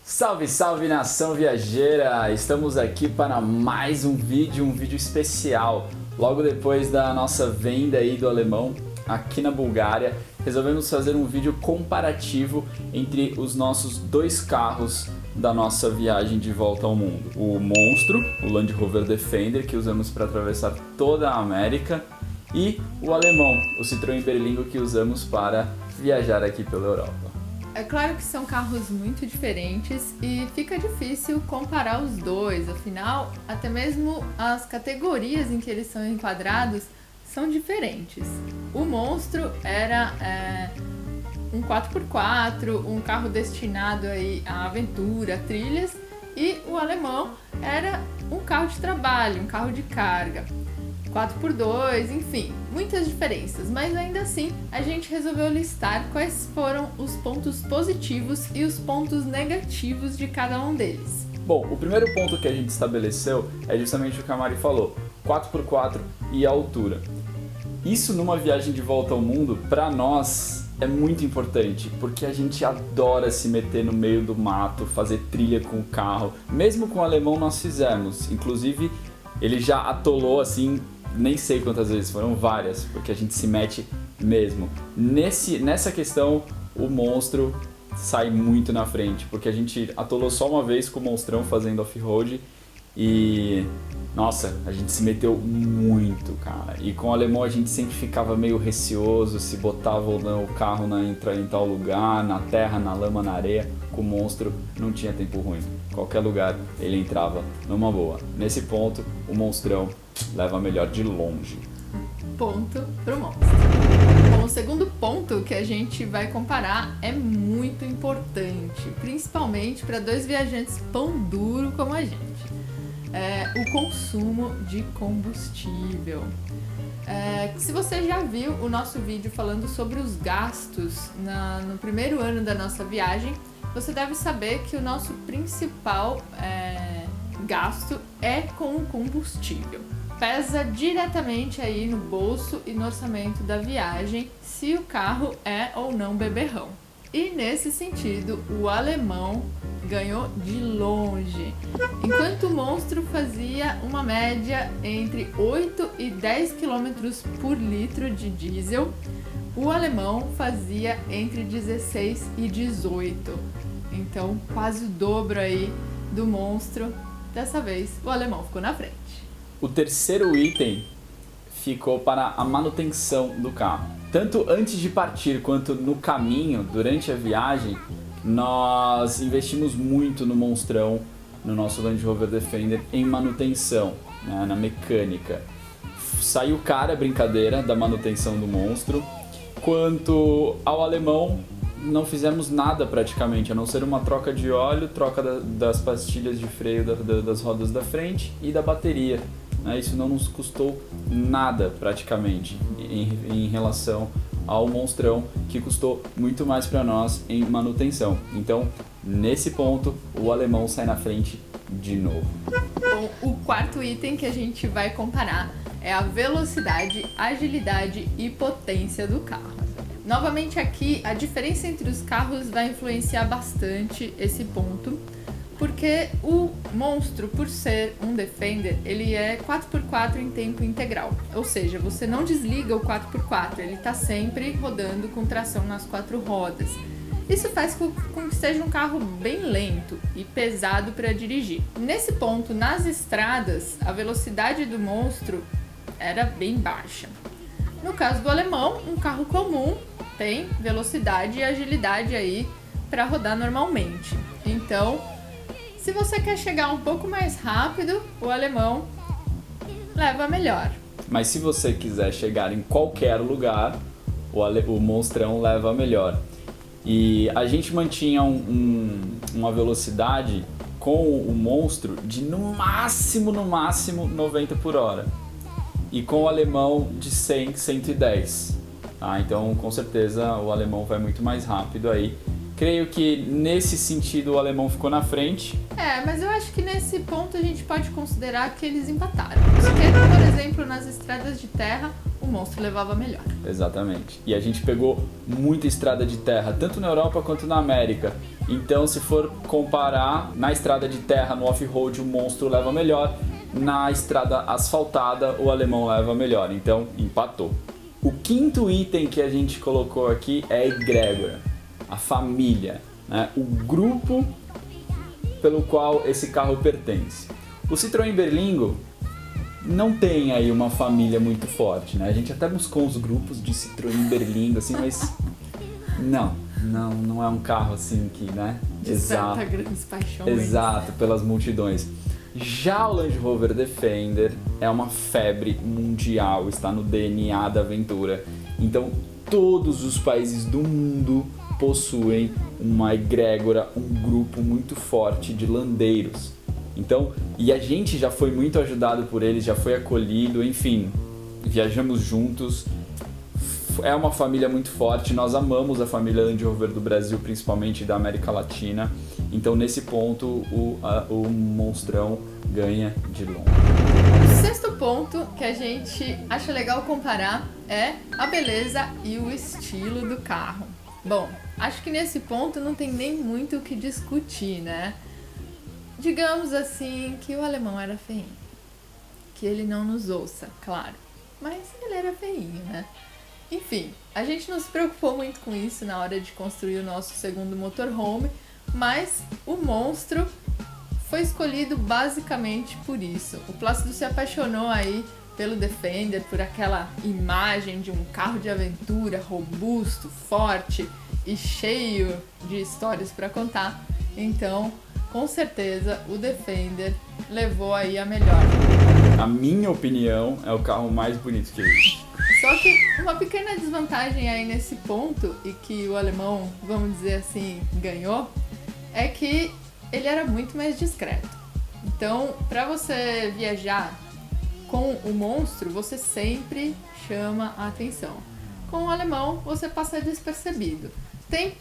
Salve, salve nação viajeira! Estamos aqui para mais um vídeo especial. Logo depois da nossa venda aí do alemão aqui na Bulgária, resolvemos fazer um vídeo comparativo entre os nossos dois carros da nossa viagem de volta ao mundo. O Monstro, o Land Rover Defender, que usamos para atravessar toda a América, e o alemão, o Citroën Berlingo, que usamos para viajar aqui pela Europa. É claro que são carros muito diferentes e fica difícil comparar os dois, afinal, até mesmo as categorias em que eles são enquadrados são diferentes. O Monstro era um 4x4, um carro destinado aí à aventura, trilhas, e o alemão era um carro de trabalho, um carro de carga. 4x2, enfim, muitas diferenças, mas ainda assim a gente resolveu listar quais foram os pontos positivos e os pontos negativos de cada um deles. Bom, o primeiro ponto que a gente estabeleceu é justamente o que a Mari falou, 4x4 e a altura. Isso numa viagem de volta ao mundo, para nós, é muito importante, porque a gente adora se meter no meio do mato, fazer trilha com o carro. Mesmo com o alemão nós fizemos, inclusive ele já atolou assim, nem sei quantas vezes, foram várias, porque a gente se mete mesmo. Nessa questão, o Monstro sai muito na frente, porque a gente atolou só uma vez com o Monstrão fazendo off-road e... nossa, a gente se meteu muito, cara. E com o alemão a gente sempre ficava meio receoso se botava ou não o carro em tal lugar, na terra, na lama, na areia. Com o Monstro não tinha tempo ruim. Qualquer lugar ele entrava numa boa. Nesse ponto, o Monstrão leva melhor de longe. Ponto pro Monstro. Bom, o segundo ponto que a gente vai comparar é muito importante, principalmente para dois viajantes pão duro como a gente. O consumo de combustível. Se você já viu o nosso vídeo falando sobre os gastos no primeiro ano da nossa viagem, você deve saber que o nosso principal gasto é com o combustível. Pesa diretamente aí no bolso e no orçamento da viagem se o carro é ou não beberrão. E nesse sentido, o alemão ganhou de longe. Enquanto o Monstro fazia uma média entre 8 e 10 km por litro de diesel, o alemão fazia entre 16 e 18. Então, quase o dobro aí do Monstro. Dessa vez, o alemão ficou na frente. O terceiro item ficou para a manutenção do carro. Tanto antes de partir quanto no caminho, durante a viagem, nós investimos muito no Monstrão, no nosso Land Rover Defender, em manutenção, né, na mecânica. Saiu cara a brincadeira da manutenção do Monstro. Quanto ao alemão, não fizemos nada praticamente, a não ser uma troca de óleo, troca das pastilhas de freio das rodas da frente e da bateria. Isso não nos custou nada praticamente em relação ao Monstrão, que custou muito mais para nós em manutenção. Então, nesse ponto, o alemão sai na frente de novo. Bom, o quarto item que a gente vai comparar é a velocidade, agilidade e potência do carro. Novamente aqui, a diferença entre os carros vai influenciar bastante esse ponto, porque o Monstro, por ser um Defender, ele é 4x4 em tempo integral. Ou seja, você não desliga o 4x4, ele está sempre rodando com tração nas quatro rodas. Isso faz com que seja um carro bem lento e pesado para dirigir. Nesse ponto, nas estradas, a velocidade do Monstro era bem baixa. No caso do alemão, um carro comum tem velocidade e agilidade aí para rodar normalmente. Então, se você quer chegar um pouco mais rápido, o alemão leva melhor. Mas se você quiser chegar em qualquer lugar, o Monstrão leva melhor. E a gente mantinha uma velocidade com o Monstro de no máximo 90 por hora. E com o alemão de 100, 110. Tá? Então, com certeza, o alemão vai muito mais rápido aí. Creio que nesse sentido o alemão ficou na frente. Mas eu acho que nesse ponto a gente pode considerar que eles empataram. Porque, por exemplo, nas estradas de terra, o o Monstro levava melhor. Exatamente. E a gente pegou muita estrada de terra, tanto na Europa quanto na América. Então, se for comparar, na estrada de terra, no off-road, o Monstro leva melhor. Na estrada asfaltada, o alemão leva melhor. Então, empatou. O quinto item que a gente colocou aqui é a egrégora, a família, né? O grupo pelo qual esse carro pertence. O Citroën Berlingo não tem aí uma família muito forte, né? A gente até buscou uns grupos de Citroën Berlingo, assim, mas não é um carro assim que, né? Desperta grandes paixões. Exato, pelas multidões. Já o Land Rover Defender é uma febre mundial, está no DNA da aventura. Então, todos os países do mundo possuem uma egrégora, um grupo muito forte de landeiros. Então, e a gente já foi muito ajudado por eles, já foi acolhido, enfim, viajamos juntos. É uma família muito forte, nós amamos a família Land Rover do Brasil, principalmente da América Latina. Então, nesse ponto, o Monstrão ganha de longe. O sexto ponto que a gente acha legal comparar é a beleza e o estilo do carro. Bom, acho que nesse ponto não tem nem muito o que discutir, né? Digamos assim que o alemão era feinho. Que ele não nos ouça, claro. Mas ele era feinho, né? Enfim, a gente não se preocupou muito com isso na hora de construir o nosso segundo motorhome, mas o Monstro foi escolhido basicamente por isso. O Plácido se apaixonou aí pelo Defender, por aquela imagem de um carro de aventura robusto, forte e cheio de histórias para contar. Então, com certeza, o Defender levou aí a melhor. A minha opinião, é o carro mais bonito que existe. Só que uma pequena desvantagem aí nesse ponto, e que o alemão, vamos dizer assim, ganhou, é que ele era muito mais discreto. Então, para você viajar com o Monstro, você sempre chama a atenção. Com o alemão, você passa despercebido. Tem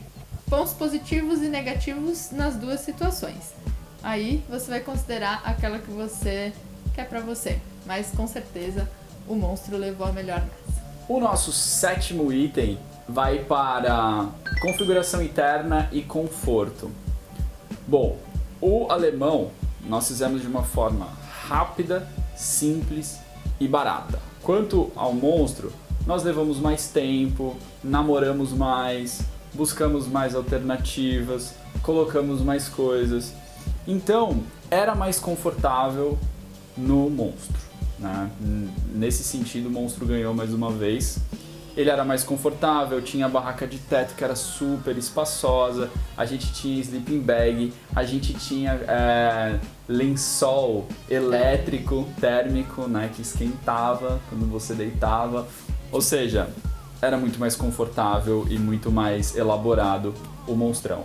pontos positivos e negativos nas duas situações. Aí você vai considerar aquela que você quer para você. Mas com certeza o Monstro levou a melhor nessa. O nosso sétimo item vai para configuração interna e conforto. Bom, o alemão nós fizemos de uma forma rápida, simples e barata. Quanto ao Monstro, nós levamos mais tempo, namoramos mais, buscamos mais alternativas, colocamos mais coisas. Então, era mais confortável no Monstro, né? Nesse sentido, o Monstro ganhou mais uma vez. Ele era mais confortável, tinha a barraca de teto que era super espaçosa, a gente tinha sleeping bag, a gente tinha lençol elétrico, térmico, né, que esquentava quando você deitava. Ou seja, era muito mais confortável e muito mais elaborado o Monstrão.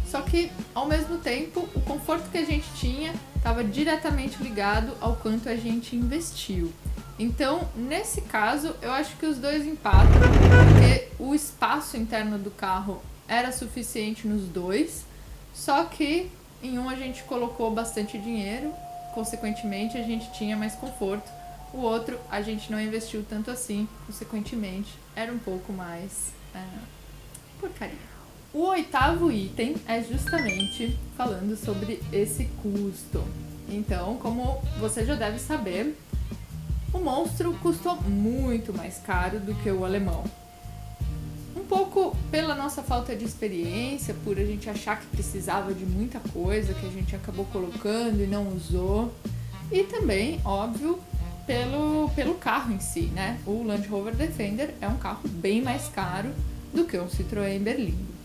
Só que, ao mesmo tempo, o conforto que a gente tinha estava diretamente ligado ao quanto a gente investiu. Então, nesse caso, eu acho que os dois empatam, porque o espaço interno do carro era suficiente nos dois, só que em um a gente colocou bastante dinheiro, consequentemente a gente tinha mais conforto. O outro a gente não investiu tanto assim, consequentemente era um pouco mais porcaria. O oitavo item é justamente falando sobre esse custo. Então, como você já deve saber, o Monstro custou muito mais caro do que o alemão. Um pouco pela nossa falta de experiência, por a gente achar que precisava de muita coisa que a gente acabou colocando e não usou. E também, óbvio, pelo carro em si, né? O Land Rover Defender é um carro bem mais caro do que um Citroën Berlingo.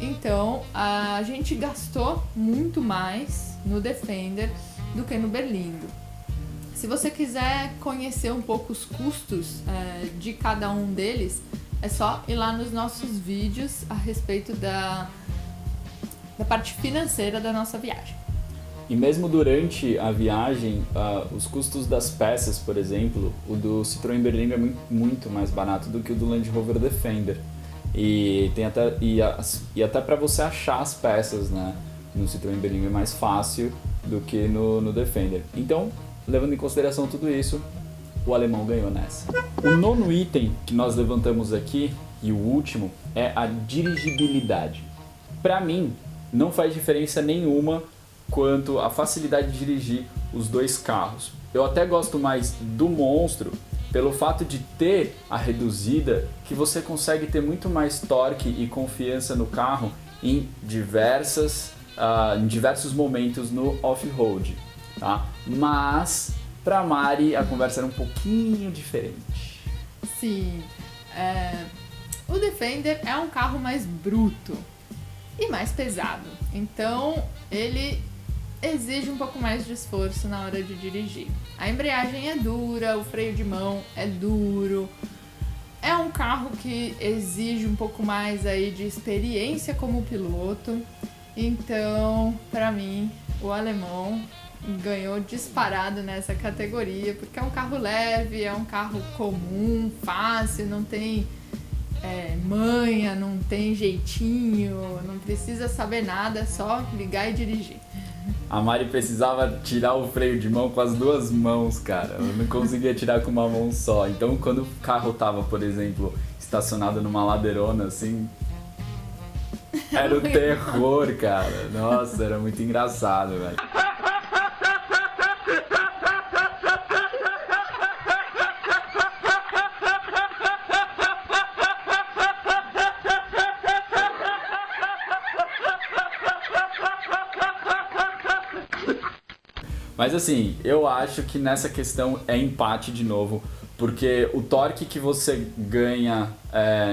Então, a gente gastou muito mais no Defender do que no Berlingo. Se você quiser conhecer um pouco os custos de cada um deles, é só ir lá nos nossos vídeos a respeito da parte financeira da nossa viagem. E mesmo durante a viagem, os custos das peças, por exemplo, o do Citroën Berlingo é muito mais barato do que o do Land Rover Defender. E até para você achar as peças, né, no Citroën Berlingo é mais fácil do que no Defender. Então, levando em consideração tudo isso, o alemão ganhou nessa. O nono item que nós levantamos aqui, e o último, é a dirigibilidade. Para mim, não faz diferença nenhuma quanto à facilidade de dirigir os dois carros. Eu até gosto mais do Monstro pelo fato de ter a reduzida, que você consegue ter muito mais torque e confiança no carro em diversos momentos no off-road, tá? Mas para Mari a conversa era um pouquinho diferente. Sim, o Defender é um carro mais bruto e mais pesado, então ele exige um pouco mais de esforço na hora de dirigir. A embreagem é dura, o freio de mão é duro. É um carro que exige um pouco mais aí de experiência como piloto. Então, para mim, o alemão ganhou disparado nessa categoria, porque é um carro leve, é um carro comum, fácil, não tem manha, não tem jeitinho, não precisa saber nada, é só ligar e dirigir. A Mari precisava tirar o freio de mão com as duas mãos, cara. Eu não conseguia tirar com uma mão só. Então, quando o carro tava, por exemplo, estacionado numa ladeirona, assim, era o terror, cara. Nossa, era muito engraçado, velho. Mas assim, eu acho que nessa questão é empate de novo, porque o torque que você ganha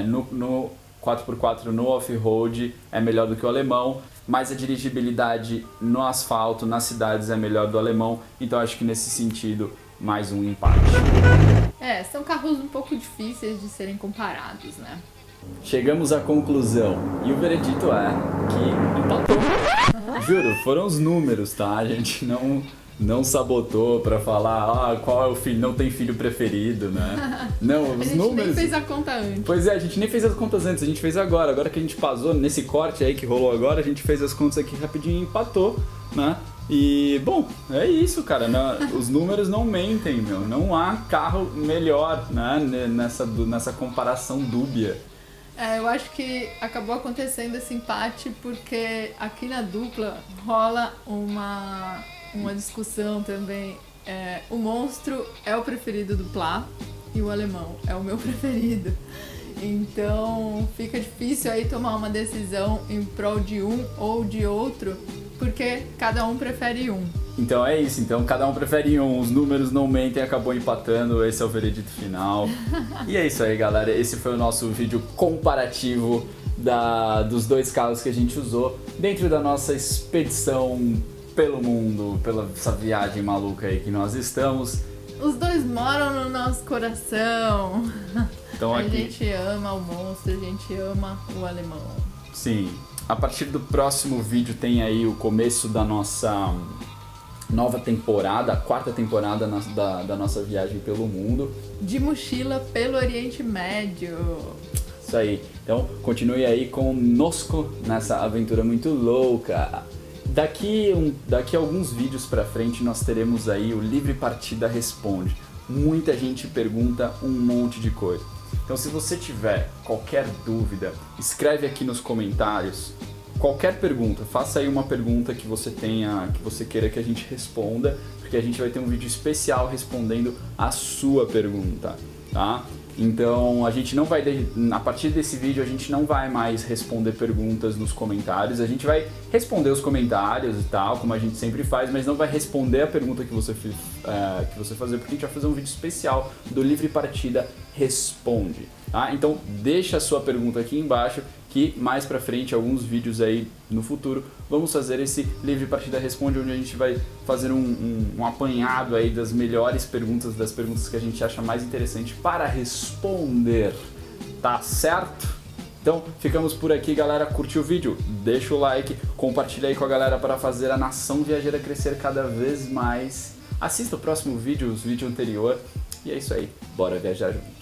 no 4x4 no off-road é melhor do que o alemão, mas a dirigibilidade no asfalto, nas cidades é melhor do alemão, então acho que nesse sentido, mais um empate. São carros um pouco difíceis de serem comparados, né? Chegamos à conclusão, e o veredito é que empatou. Juro, foram os números, tá? A gente não sabotou pra falar, qual é o filho, não tem filho preferido, né? Não, os números... A gente nem fez a conta antes. Pois é, a gente nem fez as contas antes, a gente fez agora que a gente passou nesse corte aí que rolou agora, a gente fez as contas aqui rapidinho e empatou, né? E, bom, é isso, cara, os números não mentem, meu, não há carro melhor, né, nessa comparação dúbia. Eu acho que acabou acontecendo esse empate porque aqui na dupla rola uma discussão também. O Monstro é o preferido do Plá e o alemão é o meu preferido. Então fica difícil aí tomar uma decisão em prol de um ou de outro, porque cada um prefere um. Então é isso, então cada um prefere um, os números não mentem, acabou empatando, esse é o veredito final. E é isso aí, galera, esse foi o nosso vídeo comparativo dos dois carros que a gente usou dentro da nossa expedição pelo mundo, pela essa viagem maluca aí que nós estamos. Os dois moram no nosso coração. Então, a gente ama o Monstro, a gente ama o alemão. Sim, a partir do próximo vídeo tem aí o começo da nossa nova temporada, a quarta temporada da nossa viagem pelo mundo. De mochila pelo Oriente Médio. Isso aí, então continue aí conosco nessa aventura muito louca. Daqui a alguns vídeos pra frente nós teremos aí o Livre Partida Responde. Muita gente pergunta um monte de coisa. Então se você tiver qualquer dúvida, escreve aqui nos comentários. Qualquer pergunta, faça aí uma pergunta que você tenha, que você queira que a gente responda, porque a gente vai ter um vídeo especial respondendo a sua pergunta, tá? Então a gente não vai, a partir desse vídeo a gente não vai mais responder perguntas nos comentários, a gente vai responder os comentários e tal, como a gente sempre faz, mas não vai responder a pergunta que você fazer, porque a gente vai fazer um vídeo especial do Livre Partida Responde, tá? Então deixa a sua pergunta aqui embaixo, que mais pra frente, alguns vídeos aí no futuro, vamos fazer esse Livre Partida Responde, onde a gente vai fazer um apanhado aí das melhores perguntas, das perguntas que a gente acha mais interessante para responder, tá certo? Então, ficamos por aqui, galera. Curtiu o vídeo? Deixa o like, compartilha aí com a galera para fazer a nação viajeira crescer cada vez mais. Assista o próximo vídeo, os vídeos anteriores, e é isso aí. Bora viajar junto.